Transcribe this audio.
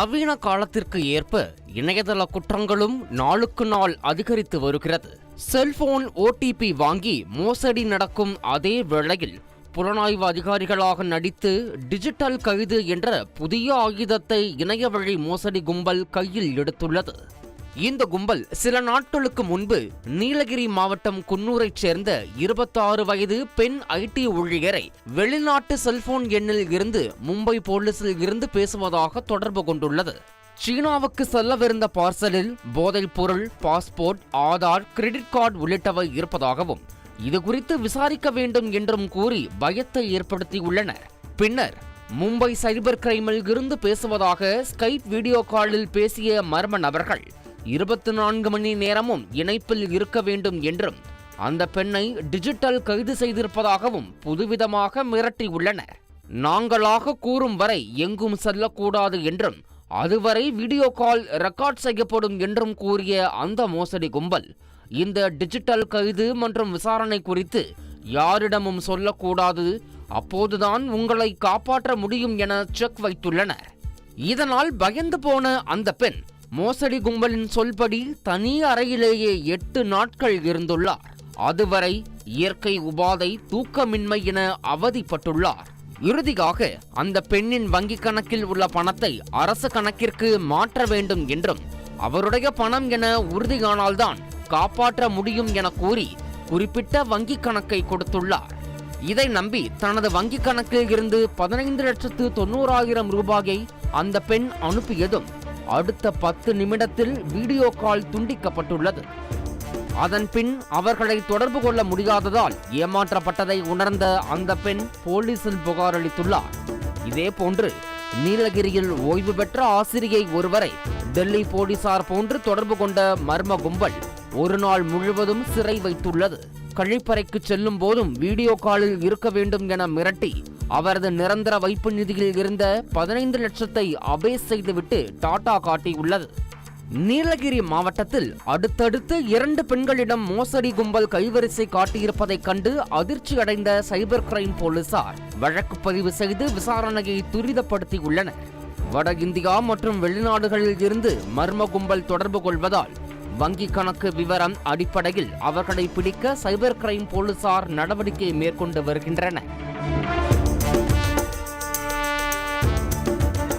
நவீன காலத்திற்கு ஏற்ப இணையதள குற்றங்களும் நாளுக்கு நாள் அதிகரித்து வருகிறது. செல்போன் OTP வாங்கி மோசடி நடக்கும் அதே வேளையில் புலனாய்வு அதிகாரிகளாக நடித்து டிஜிட்டல் கைது என்ற புதிய ஆயுதத்தை இணையவழி மோசடி கும்பல் கையில் எடுத்துள்ளது. இந்த கும்பல் சில நாட்களுக்கு முன்பு நீலகிரி மாவட்டம் குன்னூரைச் சேர்ந்த 26 வயது பெண் IT ஊழியரை வெளிநாட்டு செல்போன் எண்ணில் இருந்து மும்பை போலீசில் இருந்து பேசுவதாக தொடர்பு கொண்டுள்ளது. சீனாவுக்கு செல்லவிருந்த பார்சலில் போதைப் பொருள், பாஸ்போர்ட், ஆதார், கிரெடிட் கார்டு உள்ளிட்டவை இருப்பதாகவும் இதுகுறித்து விசாரிக்க வேண்டும் என்றும் கூறி பயத்தை ஏற்படுத்தியுள்ளனர். பின்னர் மும்பை சைபர் கிரைமில் இருந்து பேசுவதாக ஸ்கைப் வீடியோ காலில் பேசிய மர்ம நபர்கள் 24 மணி நேரமும் இணைப்பில் இருக்க வேண்டும் என்றும் அந்த பெண்ணை டிஜிட்டல் கைது செய்திருப்பதாகவும் புதுவிதமாக மிரட்டியுள்ளனர். நாங்களாக கூறும் வரை எங்கும் செல்லக்கூடாது என்றும் அதுவரை வீடியோ கால் ரெக்கார்ட் செய்யப்படும் என்றும் கூறிய அந்த மோசடி கும்பல் இந்த டிஜிட்டல் கைது மற்றும் விசாரணை குறித்து யாரிடமும் சொல்லக்கூடாது, அப்போதுதான் உங்களை காப்பாற்ற முடியும் என செக் வைத்துள்ளனர். இதனால் பயந்து போன அந்த பெண் மோசடி கும்பலின் சொல்படி தனி அறையிலேயே 8 நாட்கள் இருந்துள்ளார். அதுவரை இயற்கை உபாதை, தூக்கமின்மை என அவதிப்பட்டுள்ளார். இறுதியாக அந்த பெண்ணின் வங்கிக் கணக்கில் உள்ள பணத்தை அரசு கணக்கிற்கு மாற்ற வேண்டும் என்றும் அவருடைய பணம் என உறுதியானால்தான் காப்பாற்ற முடியும் என கூறி குறிப்பிட்ட வங்கிக் கணக்கை கொடுத்துள்ளார். இதை நம்பி தனது வங்கிக் கணக்கில் இருந்து 15,90,000 ரூபாயை அந்த பெண் அனுப்பியதும் அடுத்த 10 நிமிடத்தில் வீடியோ கால் துண்டிக்கப்பட்டுள்ளது. அதன் பின் அவர்களை தொடர்பு கொள்ள முடியாததால் ஏமாற்றப்பட்டதை உணர்ந்த அந்த பெண் போலீசில் புகார் அளித்துள்ளார். இதேபோன்று நீலகிரியில் ஓய்வு பெற்ற ஆசிரியை ஒருவரை டெல்லி போலீசார் போன்று தொடர்பு கொண்ட மர்ம கும்பல் ஒரு நாள் முழுவதும் சிறை வைத்துள்ளது. கழிப்பறைக்கு செல்லும் போதும் வீடியோ காலில் இருக்க வேண்டும் என மிரட்டி அவரது நிரந்தர வைப்பு நிதியில் இருந்த 15 லட்சத்தை அபேஸ் செய்துவிட்டு டாடா காட்டியுள்ளது. நீலகிரி மாவட்டத்தில் அடுத்தடுத்து 2 பெண்களிடம் மோசடி கும்பல் கைவரிசை காட்டியிருப்பதைக் கண்டு அதிர்ச்சி அடைந்த சைபர் கிரைம் போலீசார் வழக்கு பதிவு செய்து விசாரணையை துரிதப்படுத்தியுள்ளனர். வட இந்தியா மற்றும் வெளிநாடுகளில் இருந்து மர்ம கும்பல் தொடர்பு கொள்வதால் வங்கிக் கணக்கு விவரம் அடிப்படையில் அவர்களை பிடிக்க சைபர் கிரைம் போலீசார் நடவடிக்கை மேற்கொண்டு வருகின்றனர்.